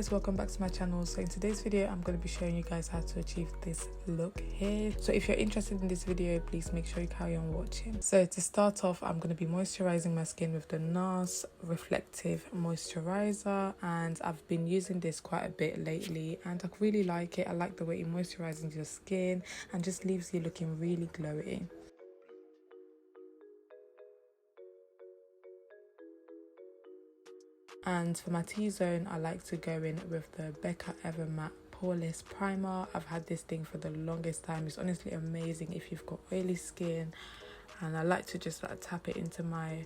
guys, welcome back to my channel. So in today's video I'm going to be showing you guys how to achieve this look here. So if you're interested in this video, please make sure you carry on watching. So to start off, I'm going to be moisturizing my skin with the Nars reflective moisturizer, and I've been using this quite a bit lately and I really like it. I like the way it moisturizes your skin and just leaves you looking really glowy. And for my T-zone, I like to go in with the BECCA Ever Matte Poreless Primer. I've had this thing for the longest time. It's honestly amazing if you've got oily skin, and I like to just tap it into my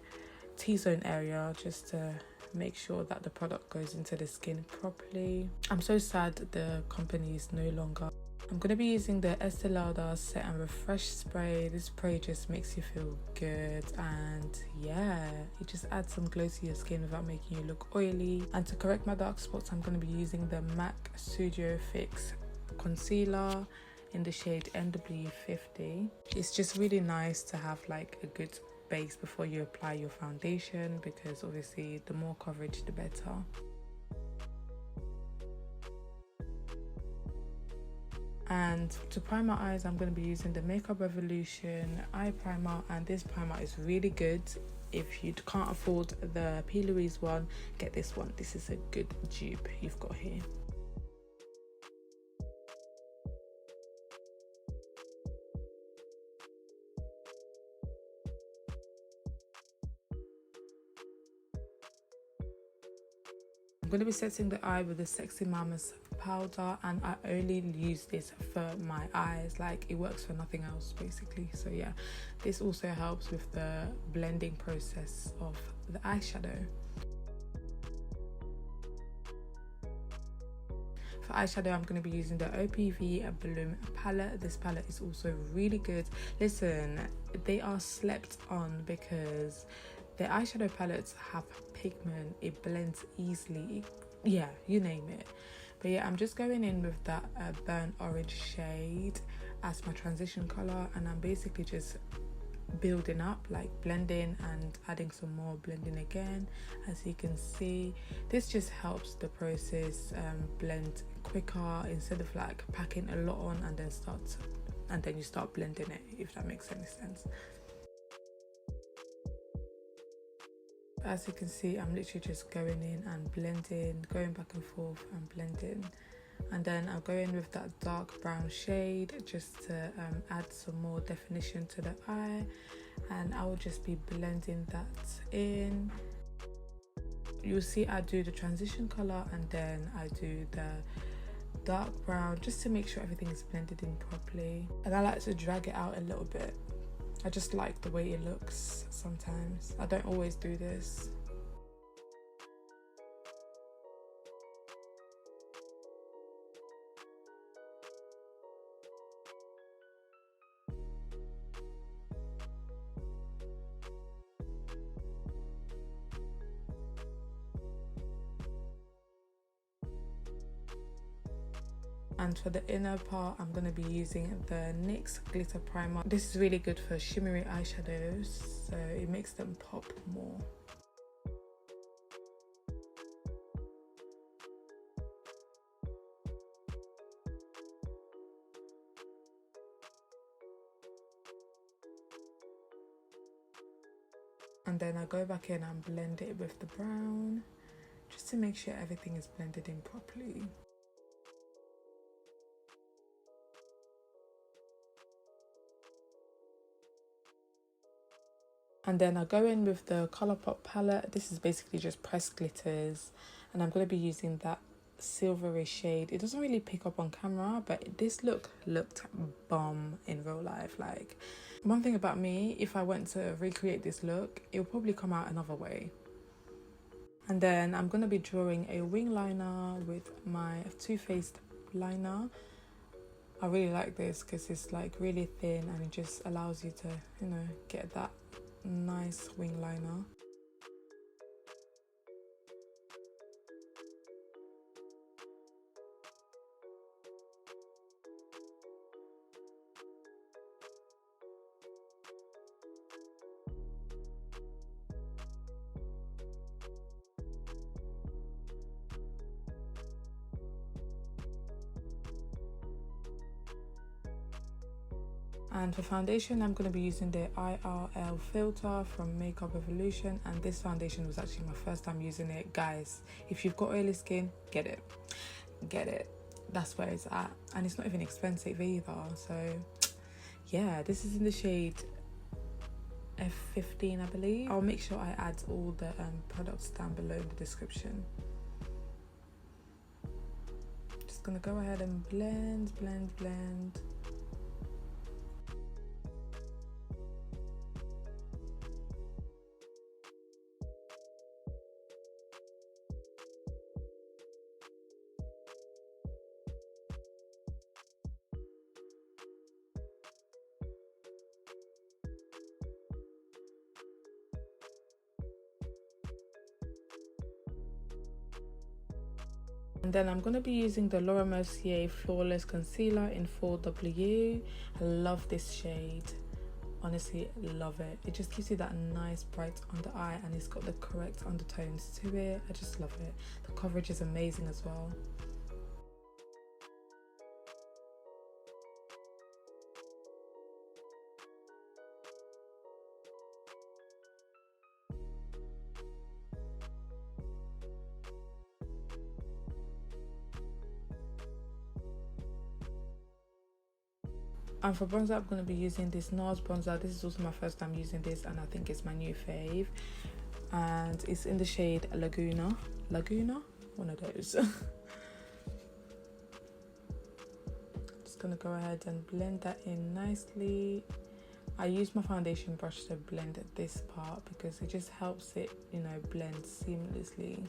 T-zone area just to make sure that the product goes into the skin properly. I'm so sad the company is no longer. I'm going to be using the ESTEE LAUDER Set and Refresh Spray. This spray just makes you feel good, and yeah, it just adds some glow to your skin without making you look oily. And to correct my dark spots, I'm going to be using the MAC Studio Fix Concealer in the shade NW50. It's just really nice to have like a good base before you apply your foundation, because obviously the more coverage the better. And to prime my eyes, I'm going to be using the Makeup Revolution eye primer, and this primer is really good. If you can't afford the P. Louise one, get this one. This is a good dupe you've got here. I'm going to be setting the eye with the Sexy Mama's powder, and I only use this for my eyes. Like, it works for nothing else basically. So yeah, this also helps with the blending process of the eyeshadow. For eyeshadow, I'm going to be using the OPV BEAUTY palette. This palette is also really good. Listen, they are slept on because the eyeshadow palettes have pigment, it blends easily, yeah, you name it. But yeah, I'm just going in with that burnt orange shade as my transition color, and I'm basically just building up, like blending and adding some more, blending again. As you can see, this just helps the process blend quicker instead of like packing a lot on and then you start blending it, if that makes any sense. As you can see, I'm literally just going in and blending, going back and forth and blending. And then I'll go in with that dark brown shade just to add some more definition to the eye, and I will just be blending that in. You'll see I do the transition color and then I do the dark brown just to make sure everything is blended in properly. And I like to drag it out a little bit. I just like the way it looks sometimes. I don't always do this. And for the inner part, I'm going to be using the NYX Glitter Primer. This is really good for shimmery eyeshadows, so it makes them pop more. And then I go back in and blend it with the brown, just to make sure everything is blended in properly. And then I go in with the Colourpop palette. This is basically just pressed glitters, and I'm going to be using that silvery shade. It doesn't really pick up on camera, but this looked bomb in real life. Like, one thing about me, if I went to recreate this look, it will probably come out another way. And then I'm going to be drawing a wing liner with my Too Faced liner. I really like this because it's like really thin and it just allows you to, you know, get that nice wing liner. And for foundation, I'm going to be using the IRL filter from Makeup Revolution, and this foundation was actually my first time using it. Guys, if you've got oily skin, get it. That's where it's at, and it's not even expensive either. So yeah, this is in the shade F15, I believe. I'll make sure I add all the products down below in the description. Just gonna go ahead and blend. And then I'm going to be using the MERCIER Flawless Concealer in 4W. I love this shade. Honestly, love it. It just gives you that nice bright under eye, and it's got the correct undertones to it. I just love it. The coverage is amazing as well. And for bronzer, I'm going to be using this Nars bronzer. This is also my first time using this, and I think it's my new fave. And it's in the shade Laguna, one of those. Just going to go ahead and blend that in nicely. I use my foundation brush to blend this part because it just helps it, you know, blend seamlessly.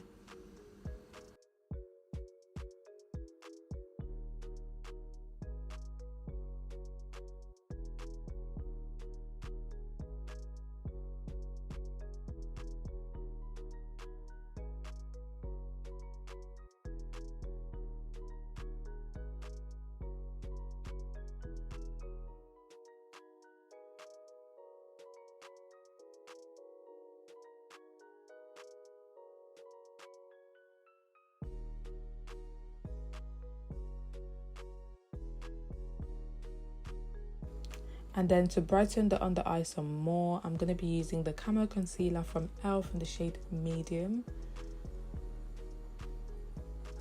And then to brighten the under eye some more, I'm going to be using the Camo Concealer from e.l.f. in the shade Medium.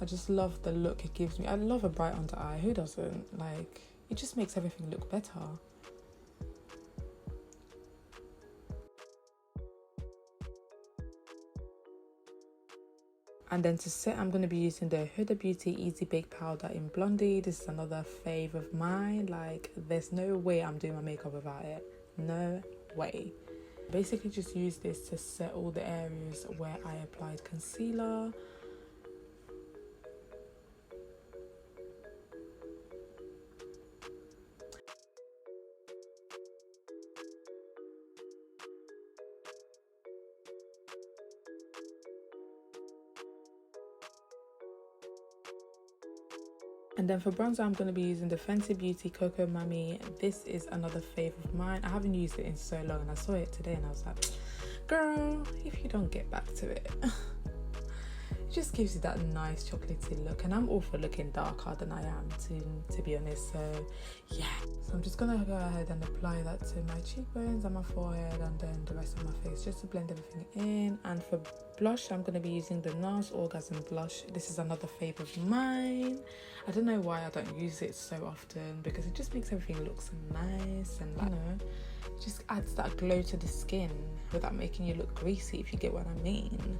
I just love the look it gives me. I love a bright under eye. Who doesn't? Like, it just makes everything look better. And then to set, I'm going to be using the Huda Beauty Easy Bake Powder in Blondie. This is another fave of mine. Like, there's no way I'm doing my makeup without it. No way. Basically just use this to set all the areas where I applied concealer. And then for bronzer, I'm going to be using the Fenty Beauty Cocoa Mami. This is another fave of mine. I haven't used it in so long, and I saw it today and I was like, girl, if you don't get back to it. It just gives you that nice chocolatey look, and I'm all for looking darker than I am, to be honest. So yeah, so I'm just gonna go ahead and apply that to my cheekbones and my forehead, and then the rest of my face, just to blend everything in. And for blush, I'm gonna be using the Nars Orgasm blush. This is another fave of mine. I don't know why I don't use it so often, because it just makes everything look so nice, and like, you know, it just adds that glow to the skin without making you look greasy, if you get what I mean.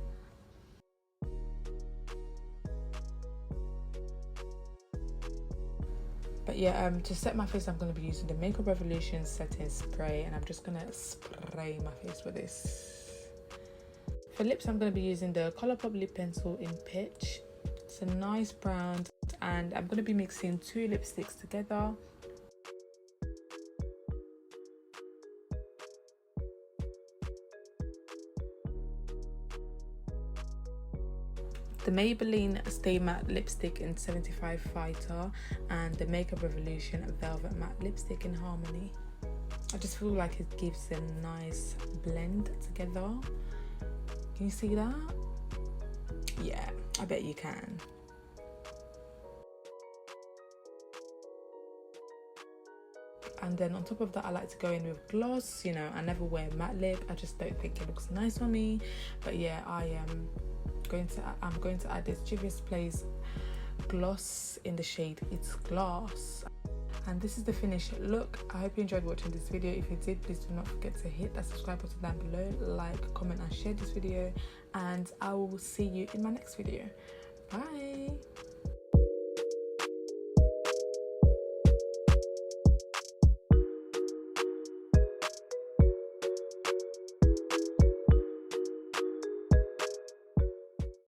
But yeah, to set my face, I'm going to be using the Makeup Revolution setting spray, and I'm just going to spray my face with this. For lips, I'm going to be using the Colourpop lip pencil in Pitch. It's a nice brown, and I'm going to be mixing 2 lipsticks together. The Maybelline Stay Matte Lipstick in 75 Fighter, and the Makeup Revolution Velvet Matte Lipstick in Harmony. I just feel like it gives a nice blend together. Can you see that? Yeah, I bet you can. look. And then on top of that, I like to go in with gloss. You know, I never wear matte lip, I just don't think it looks nice on me. But yeah, I'm going to add this Juvia's Place gloss in the shade It's Glass. And this is the finished look. I hope you enjoyed watching this video. If you did, please do not forget to hit that subscribe button down below, like, comment and share this video, and I will see you in my next video.